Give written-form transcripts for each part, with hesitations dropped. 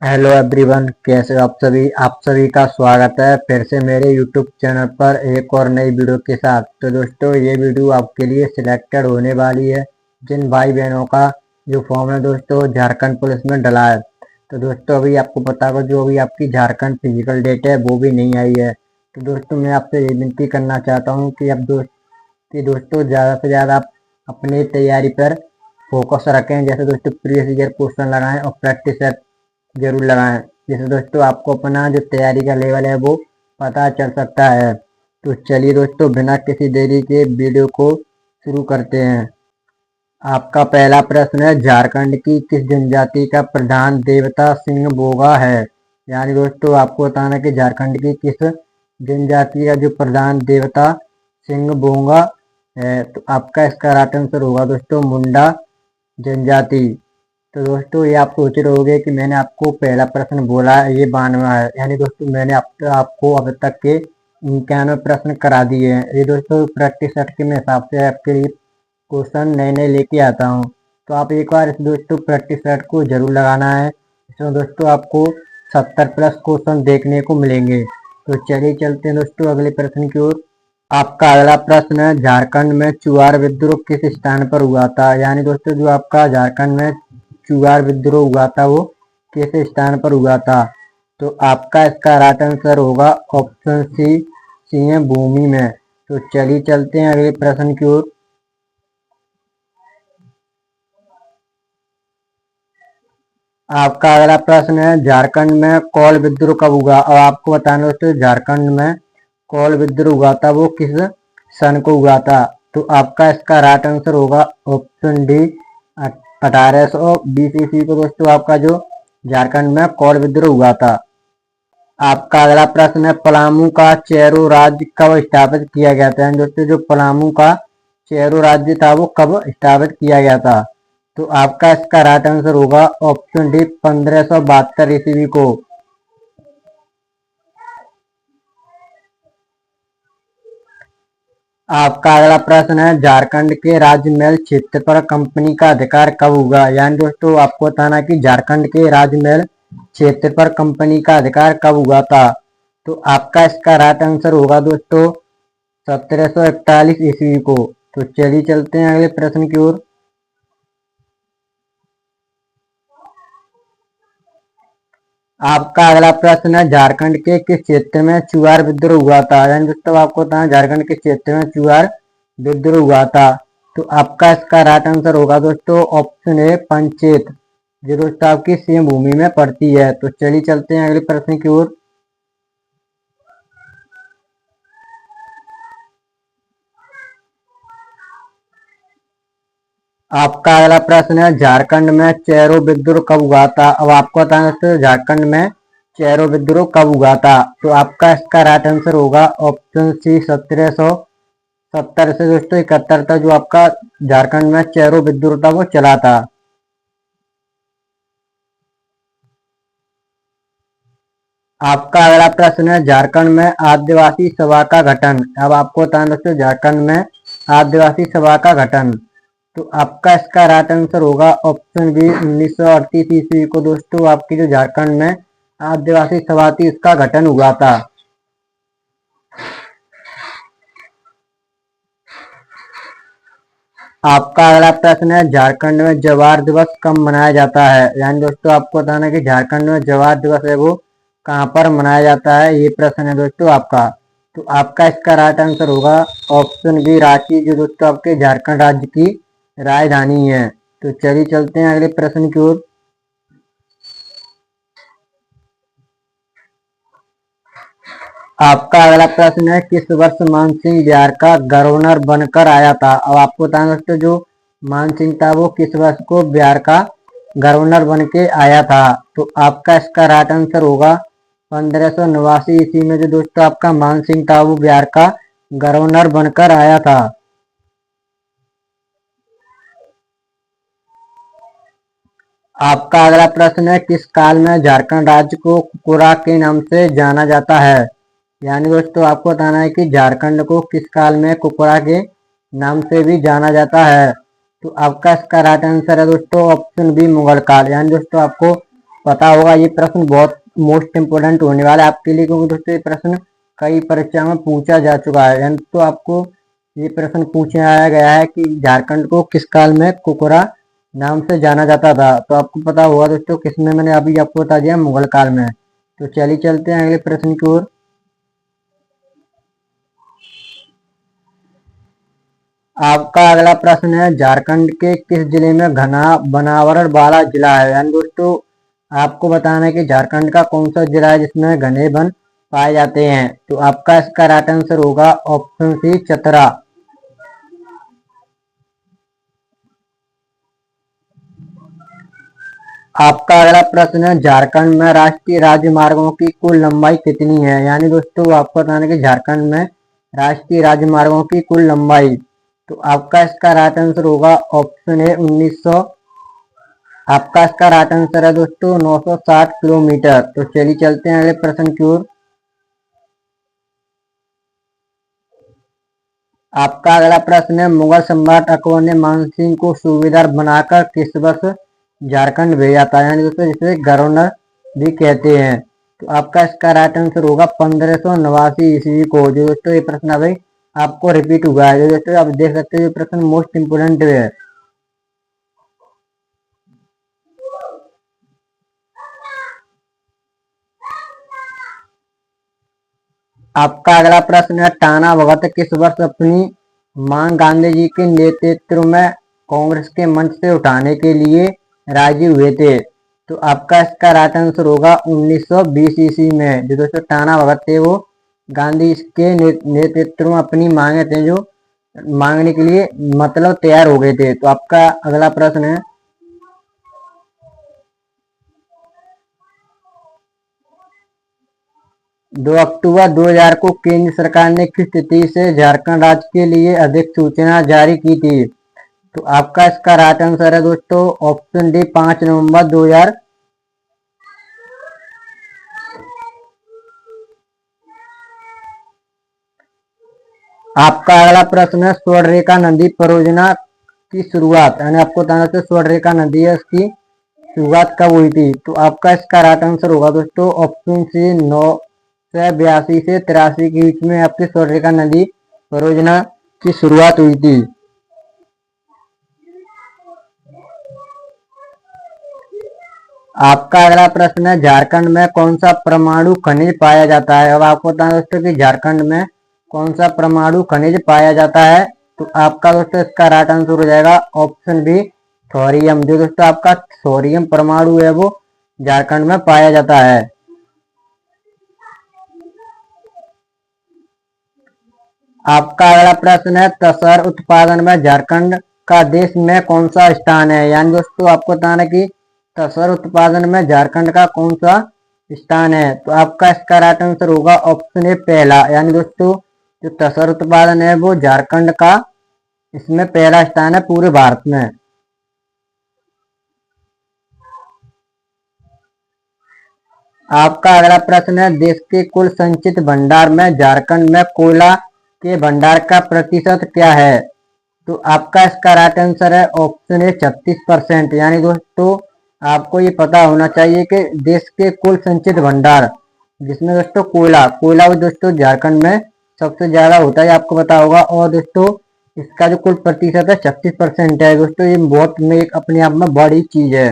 Hello everyone, कैसे हो आप सभी का स्वागत है फिर से मेरे यूट्यूब चैनल पर एक और नई वीडियो के साथ। तो दोस्तों, ये वीडियो आपके लिए सिलेक्टेड होने वाली है जिन भाई बहनों का जो फॉर्म है दोस्तों झारखंड पुलिस में डला है। तो दोस्तों, अभी आपको पता होगा जो अभी आपकी झारखंड फिजिकल डेट है वो भी नहीं आई है। तो दोस्तों, मैं आपसे ये विनती करना चाहता हूँ कि दोस्तों ज़्यादा से ज़्यादा आप अपनी तैयारी पर फोकस रखें। जैसे दोस्तों प्रीवियस ईयर क्वेश्चन लगाएं और प्रैक्टिस सेट जरूर लगाएं, जिससे दोस्तों आपको अपना जो तैयारी का लेवल है वो पता चल सकता है। तो चलिए दोस्तों, बिना किसी देरी के वीडियो को शुरू करते हैं। आपका पहला प्रश्न है, झारखंड की किस जनजाति का प्रधान देवता सिंह बोगा है। यानी दोस्तों आपको बताना है कि झारखंड की किस जनजाति का जो प्रधान देवता सिंह बोगा है। तो आपका इसका राइट आंसर होगा दोस्तों मुंडा जनजाति। तो दोस्तों, ये आप सोच रहे होंगे कि मैंने आपको पहला प्रश्न बोला है ये 92 है। यानी दोस्तों मैंने आपको अब तक के 91 प्रश्न करा दिए हैं। ये दोस्तों प्रैक्टिस सेट के हिसाब से आपके लिए क्वेश्चन नए नए लेके आता हूँ। तो आप एक बार इस दोस्तों प्रैक्टिस सेट को जरूर लगाना है। इसमें दोस्तों आपको 70 प्लस क्वेश्चन देखने को मिलेंगे। तो चलिए चलते हैं दोस्तों अगले प्रश्न की ओर। आपका अगला प्रश्न है, झारखंड में चुआर विद्रोह किस स्थान पर हुआ था। यानी दोस्तों जो आपका झारखंड में चुआर विद्रोह हुआ था वो किस स्थान पर हुआ था। तो आपका इसका राइट आंसर होगा ऑप्शन सी, सीएम भूमि में। तो चलिए चलते हैं अगले प्रश्न की ओर। आपका अगला प्रश्न है, झारखंड में कोल विद्रोह कब हुआ। और आपको बताना दोस्तों झारखंड में कोल विद्रोह हुआ था वो किस सन को हुआ था। तो आपका इसका राइट आंसर होगा ऑप्शन डी, 1820 ईस्वी को दोस्तों आपका जो झारखंड में कोल विद्रोह हुआ था। आपका अगला प्रश्न है, पलामू का चेरो राज्य कब स्थापित किया गया था। दोस्तों जो पलामू का चेरो राज्य था वो कब स्थापित किया गया था। तो आपका इसका राइट आंसर होगा ऑप्शन डी, 1572 ईस्वी को। आपका अगला प्रश्न है, झारखंड के राजमहल क्षेत्र पर कंपनी का अधिकार कब हुआ। यानी दोस्तों आपको बताना कि झारखंड के राजमहल क्षेत्र पर कंपनी का अधिकार कब हुआ था। तो आपका इसका राइट आंसर होगा दोस्तों 1741 ईस्वी को। तो चलिए चलते हैं अगले प्रश्न की ओर। आपका अगला प्रश्न है, झारखंड के किस क्षेत्र में चुआर विद्रोह हुआ था। यानी दोस्तों आपको बताना झारखंड के क्षेत्र में चुआर विद्रोह हुआ था। तो आपका इसका राइट आंसर होगा दोस्तों ऑप्शन ए, पंचेत, जो दोस्तों आपकी सीएम भूमि में पड़ती है। तो चलिए चलते हैं अगले प्रश्न की ओर। आपका अगला प्रश्न है, झारखंड में चेरो विद्रोह कब हुआ था। अब आपको बताना दोस्तों झारखंड में चेरो विद्रोह कब हुआ था। तो आपका इसका राइट आंसर होगा ऑप्शन सी, 1770 से दोस्तों 71 तक जो आपका झारखंड में चेरो विद्रोह था वो चला था। आपका अगला प्रश्न है, झारखंड में आदिवासी सभा का गठन। अब आपको बताना दोस्तों झारखंड में आदिवासी सभा का गठन। तो आपका इसका राइट आंसर होगा ऑप्शन बी, 1938 ईस्वी को दोस्तों आपकी जो झारखंड में आदिवासी सभा थी इसका गठन हुआ था। आपका अगला प्रश्न है, झारखंड में जवार दिवस कब मनाया जाता है। यानी दोस्तों आपको बताना है कि झारखंड में जवार दिवस है वो कहाँ पर मनाया जाता है, ये प्रश्न है दोस्तों आपका। तो आपका इसका राइट आंसर होगा ऑप्शन बी, रांची, जो दोस्तों आपके झारखंड राज्य की राजधानी है। तो चलिए चलते हैं अगले प्रश्न की ओर। आपका अगला प्रश्न है, किस वर्ष मान सिंह बिहार का गवर्नर बनकर आया था। अब आपको बताना दोस्तों जो मान सिंह था वो किस वर्ष को बिहार का गवर्नर बन के आया था। तो आपका इसका राइट आंसर होगा 1589 ईस्वी में जो दोस्तों आपका मान सिंह था वो बिहार का गवर्नर बनकर आया था। आपका अगला प्रश्न है, किस काल में झारखंड राज्य को कुकुरा के नाम से जाना जाता है। यानी दोस्तों आपको बताना है कि झारखंड को किस काल में कुकुरा के नाम से भी जाना जाता है। तो आपका इसका राइट आंसर है दोस्तों ऑप्शन बी, मुगल काल। यानी दोस्तों आपको पता होगा ये प्रश्न बहुत मोस्ट इम्पोर्टेंट होने वाला है आपके लिए, क्योंकि दोस्तों ये प्रश्न कई परीक्षा में पूछा जा चुका है। तो आपको ये प्रश्न पूछा गया है कि झारखंड को किस काल में कुकुरा नाम से जाना जाता था। तो आपको पता होगा दोस्तों किसमें, मैंने अभी आपको बता दिया, मुगल काल में। तो चलिए चलते हैं अगले प्रश्न की ओर। आपका अगला प्रश्न है, झारखंड के किस जिले में घना वनावरण वाला जिला है। यानी दोस्तों आपको बताना है कि झारखंड का कौन सा जिला है जिसमें घने वन पाए जाते हैं। तो आपका इसका राइट आंसर होगा ऑप्शन सी, चतरा। आपका अगला प्रश्न है, झारखंड में राष्ट्रीय राजमार्गों की कुल लंबाई कितनी है। यानी दोस्तों आपको बताना है कि झारखंड में राष्ट्रीय राजमार्गों की कुल लंबाई। तो आपका इसका राइट आंसर होगा ऑप्शन ए, 1900। आपका इसका राइट आंसर है दोस्तों 960 किलोमीटर। तो चलिए चलते हैं अगले प्रश्न की ओर। आपका अगला प्रश्न है, मुगल सम्राट अकबर ने मानसिंह को सूबेदार बनाकर किस वर्ष झारखंड भेजा था। यानी दोस्तों जिसे गवर्नर भी कहते हैं। तो आपका इसका राइट आंसर होगा 1589 ईस्वी को। जो दोस्तों ये प्रश्न अभी आपको रिपीट हुआ है। जो दोस्तों आप देख सकते हो ये प्रश्न मोस्ट इम्पोर्टेंट है। आपका अगला प्रश्न है, टाना भगत किस वर्ष अपनी मांग गांधी जी के नेतृत्व में कांग्रेस के मंच से उठाने के लिए राजी हुए थे। तो आपका इसका राइट आंसर होगा 1920 ईस्वी में। जो दोस्तों टाना भगत थे वो गांधी के नेतृत्व में अपनी मांगे थे जो मांगने के लिए मतलब तैयार हो गए थे। तो आपका अगला प्रश्न है, 2 अक्टूबर 2000 को केंद्र सरकार ने किस तिथि से झारखंड राज्य के लिए अधिसूचना जारी की थी। तो आपका इसका राइट आंसर है दोस्तों ऑप्शन डी, 5 नवंबर 2000। आपका अगला प्रश्न है, स्वर्णरेखा नदी परियोजना की शुरुआत, यानी आपको बताना है स्वर्णरेखा नदी है उसकी शुरुआत कब हुई थी। तो आपका इसका राइट आंसर होगा दोस्तों ऑप्शन सी, 982 से 83 के बीच में आपकी स्वर्णरेखा नदी परियोजना की शुरुआत हुई थी। आपका अगला प्रश्न है, झारखंड में कौन सा परमाणु खनिज पाया जाता है। अब आपको बताना दोस्तों कि झारखंड में कौन सा परमाणु खनिज पाया जाता है। तो आपका दोस्तों इसका राइट आंसर हो जाएगा ऑप्शन बी, थोरियम। जो दोस्तों आपका थोरियम परमाणु है वो झारखंड में पाया जाता है। आपका अगला प्रश्न है, तसर उत्पादन में झारखंड का देश में कौन सा स्थान है। यानी दोस्तों आपको बताना कि तसर उत्पादन में झारखंड का कौन सा स्थान है। तो आपका इसका राइट आंसर होगा ऑप्शन ए, पहला। यानी दोस्तों जो तसर उत्पादन है वो झारखंड का इसमें पहला स्थान है पूरे भारत में। आपका अगला प्रश्न है, देश के कुल संचित भंडार में झारखंड में कोयला के भंडार का प्रतिशत क्या है। तो आपका इसका राइट आंसर है ऑप्शन ए, 36%। यानी दोस्तों आपको ये पता होना चाहिए कि देश के कुल संचित भंडार जिसमें दोस्तों कोयला कोयला वो दोस्तों झारखंड में सबसे ज्यादा होता है, आपको पता होगा। और दोस्तों इसका जो कुल प्रतिशत है 36% है। दोस्तों ये बहुत में एक अपने आप में बड़ी चीज है।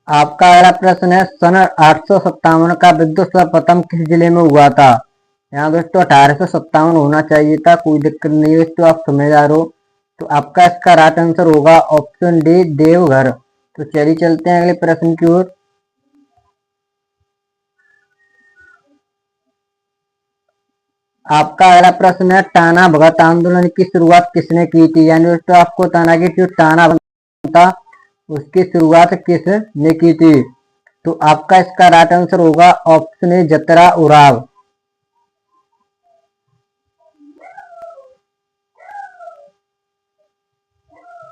आपका अगला प्रश्न है, सन 857 का विद्युत सर्वप्रथम किस जिले में हुआ था। यहाँ दोस्तों 1857 होना चाहिए था, कोई दिक्कत नहीं है दोस्तों, आप समझदार हो। तो आपका इसका राइट आंसर होगा ऑप्शन डी, देवघर। तो चलिए चलते हैं अगले प्रश्न की ओर। आपका अगला प्रश्न है, टाना भगत आंदोलन की शुरुआत किसने की थी। यानी दोस्तों आपको बताना कि जो टाना भगत था उसकी शुरुआत किसने की थी। तो आपका इसका राइट आंसर होगा ऑप्शन ए, जतरा उराव।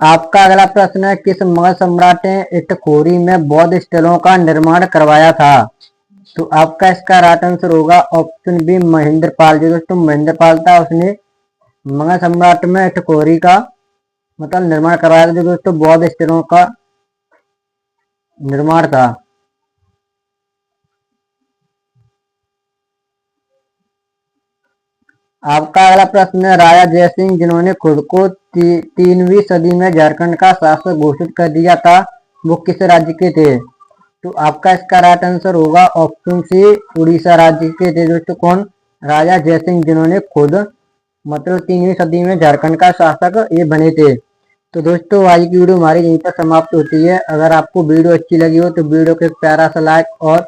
आपका अगला प्रश्न है, किस मुगल सम्राट ने इटखोरी में बौद्ध स्थलों का निर्माण करवाया था। तो आपका इसका राइट आंसर होगा ऑप्शन बी, महेंद्रपाल। जो दोस्तों महेंद्रपाल था उसने मुगल सम्राट में इटखोरी का मतलब निर्माण करवाया था, जो दोस्तों बौद्ध स्थिरों का निर्माण था। आपका अगला प्रश्न है, राजा जयसिंह जिन्होंने खुद को 3वीं सदी में झारखंड का शासक घोषित कर दिया था, वो किस राज्य के थे? तो आपका इसका राइट आंसर होगा ऑप्शन सी, उड़ीसा राज्य के थे दोस्तों। कौन? राजा जयसिंह, जिन्होंने खुद मतलब 3वीं सदी में झारखंड का शासक ये बने थे। तो दोस्तों आज की वीडियो हमारी यहीं पर समाप्त होती है। अगर आपको वीडियो अच्छी लगी हो तो वीडियो को एक प्यारा सा लाइक और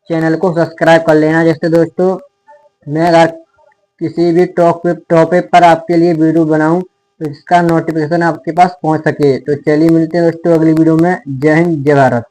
चैनल को सब्सक्राइब कर लेना, जिससे दोस्तों मैं अगर किसी भी टॉपिक पर आपके लिए वीडियो बनाऊं तो इसका नोटिफिकेशन आपके पास पहुंच सके। तो चलिए मिलते हैं दोस्तों अगली वीडियो में। जय हिंद, जय भारत।